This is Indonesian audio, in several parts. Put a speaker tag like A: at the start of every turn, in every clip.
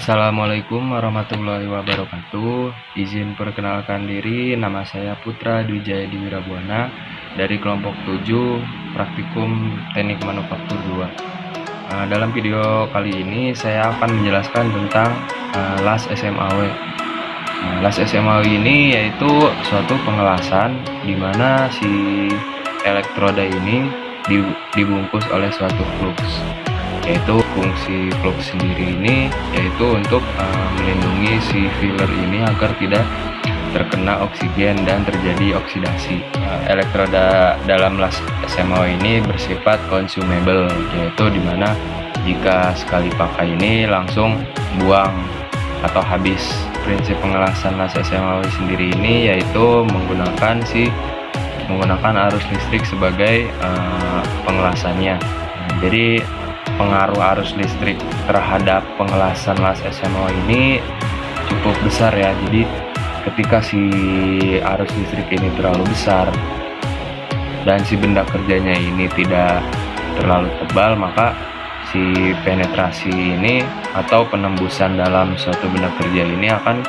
A: Assalamualaikum warahmatullahi wabarakatuh. Izin perkenalkan diri, nama saya Putra Dwijaya Diwirabuana dari kelompok 7 Praktikum Teknik Manufaktur 2. Dalam video kali ini saya akan menjelaskan tentang las SMAW. Las SMAW ini yaitu suatu pengelasan di mana si elektroda ini dibungkus oleh suatu flux. Yaitu fungsi flux sendiri ini yaitu untuk melindungi si filler ini agar tidak terkena oksigen dan terjadi oksidasi. Elektroda dalam las SMAW ini bersifat consumable, yaitu dimana jika sekali pakai ini langsung buang atau habis. Prinsip pengelasan las SMAW sendiri ini yaitu menggunakan arus listrik sebagai pengelasannya. Jadi pengaruh arus listrik terhadap pengelasan las SMAW ini cukup besar ya. Jadi ketika si arus listrik ini terlalu besar dan si benda kerjanya ini tidak terlalu tebal, maka si penetrasi ini atau penembusan dalam suatu benda kerja ini akan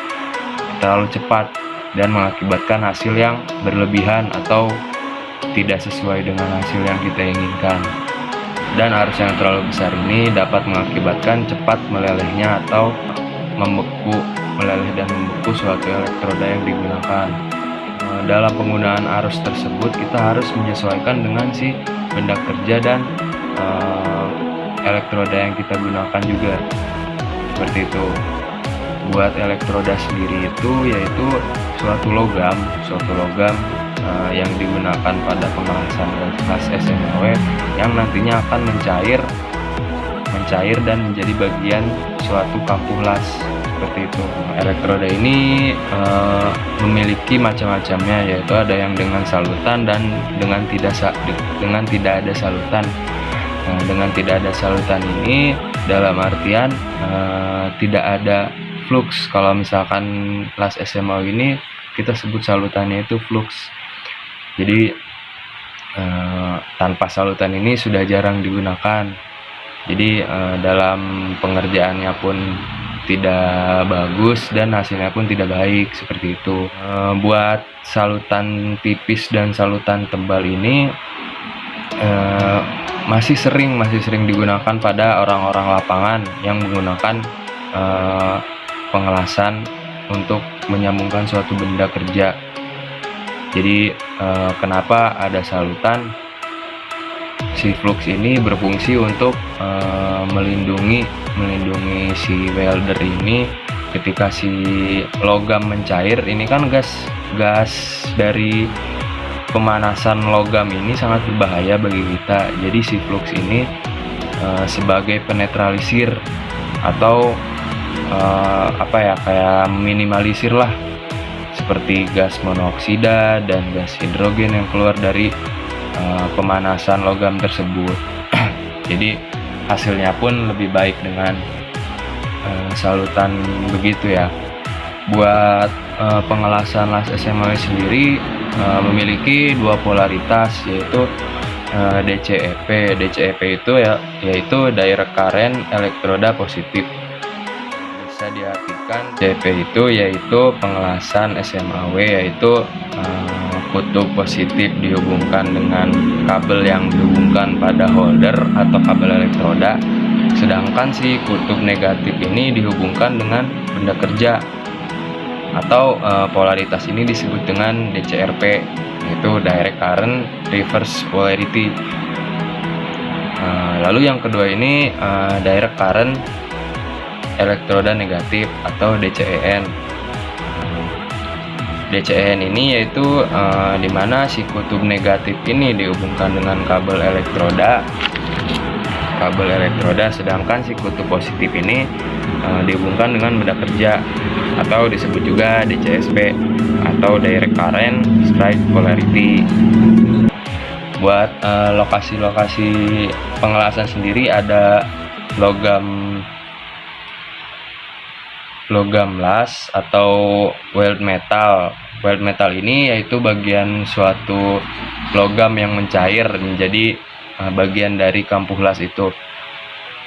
A: terlalu cepat dan mengakibatkan hasil yang berlebihan atau tidak sesuai dengan hasil yang kita inginkan. Dan arus yang terlalu besar ini dapat mengakibatkan cepat melelehnya atau meleleh dan membeku suatu elektroda yang digunakan. Dalam penggunaan arus tersebut kita harus menyesuaikan dengan si benda kerja dan elektroda yang kita gunakan juga. Seperti itu. Buat elektroda sendiri itu yaitu suatu logam yang digunakan pada pengelasan las SMAW yang nantinya akan mencair dan menjadi bagian suatu kampuh las, seperti itu. Elektroda ini memiliki macam-macamnya, yaitu ada yang dengan salutan dan dengan tidak ada salutan. Dengan tidak ada salutan ini dalam artian tidak ada flux. Kalau misalkan las SMAW ini kita sebut salutannya itu flux. Jadi tanpa salutan ini sudah jarang digunakan. Jadi dalam pengerjaannya pun tidak bagus dan hasilnya pun tidak baik, seperti itu. Buat salutan tipis dan salutan tebal ini masih sering digunakan pada orang-orang lapangan yang menggunakan pengelasan untuk menyambungkan suatu benda kerja. Jadi kenapa ada salutan? Si flux ini berfungsi untuk melindungi si welder ini ketika si logam mencair. Ini kan gas dari pemanasan logam ini sangat berbahaya bagi kita. Jadi si flux ini sebagai penetralisir atau kayak minimalisir lah, seperti gas monoksida dan gas hidrogen yang keluar dari pemanasan logam tersebut. Jadi hasilnya pun lebih baik dengan salutan begitu ya. Buat pengelasan las SMAW sendiri memiliki dua polaritas, yaitu DCEP. DCEP itu yaitu direct current elektroda positif. Bisa diartikan DCEP itu yaitu pengelasan SMAW, yaitu kutub positif dihubungkan dengan kabel yang dihubungkan pada holder atau kabel elektroda, sedangkan si kutub negatif ini dihubungkan dengan benda kerja, atau polaritas ini disebut dengan DCRP, yaitu direct current reverse polarity. Lalu yang kedua ini direct current elektroda negatif atau DCEN. DCEN ini yaitu dimana si kutub negatif ini dihubungkan dengan kabel elektroda, sedangkan si kutub positif ini dihubungkan dengan benda kerja, atau disebut juga DCSP atau direct current straight polarity. Buat lokasi-lokasi pengelasan sendiri ada logam las atau weld metal. Weld metal ini yaitu bagian suatu logam yang mencair menjadi bagian dari kampuh las itu.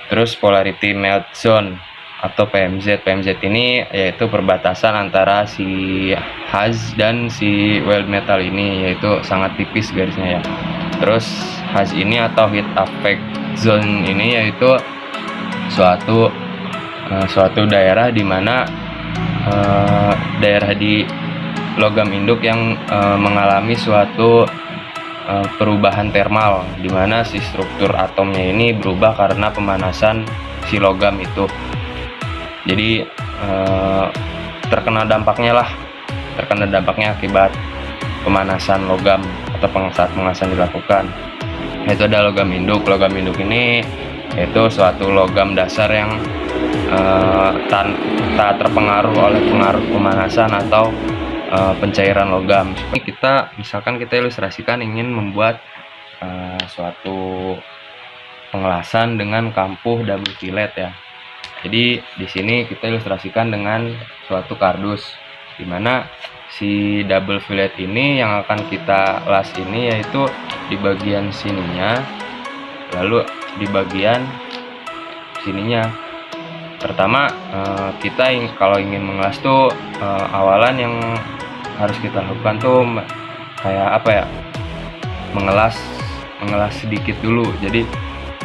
A: Terus polarity melt zone. atau PMZ. PMZ ini yaitu perbatasan antara si Haz dan si weld metal ini, yaitu sangat tipis garisnya ya. Terus Haz ini atau heat effect zone ini yaitu suatu daerah di mana daerah di logam induk yang mengalami suatu perubahan termal, di mana si struktur atomnya ini berubah karena pemanasan si logam itu. Jadi terkena dampaknya akibat pemanasan logam atau saat pemanasan dilakukan. Itu ada logam induk. Logam induk ini yaitu suatu logam dasar yang tak terpengaruh oleh pengaruh pemanasan atau pencairan logam. Misalkan kita ilustrasikan ingin membuat suatu pengelasan dengan kampuh double fillet ya. Jadi di sini kita ilustrasikan dengan suatu kardus, di mana si double fillet ini yang akan kita las ini yaitu di bagian sininya, lalu di bagian sininya. Pertama kita kalau ingin mengelas tuh awalan yang harus kita lakukan tuh kayak apa ya, mengelas sedikit dulu. Jadi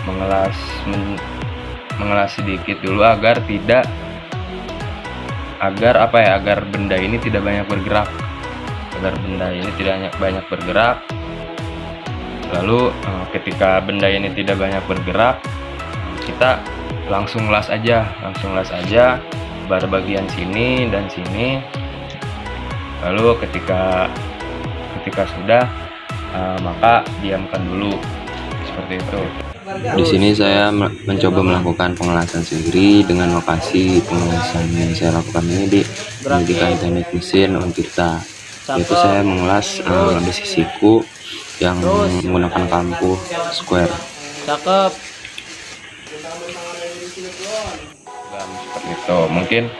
A: mengelas sedikit dulu agar benda ini tidak banyak bergerak. Lalu ketika benda ini tidak banyak bergerak, kita langsung las aja bar bagian sini dan sini. Lalu ketika sudah maka diamkan dulu seperti itu. Di sini saya mencoba melakukan pengelasan sendiri dengan lokasi pengelasan yang saya lakukan ini di pendidikan teknik mesin Untirta, yaitu saya mengelas besi siku yang menggunakan kampuh square.
B: Cakep.
A: Seperti itu. Mungkin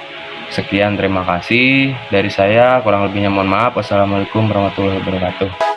A: sekian, terima kasih dari saya, kurang lebihnya mohon maaf. Wassalamualaikum warahmatullahi wabarakatuh.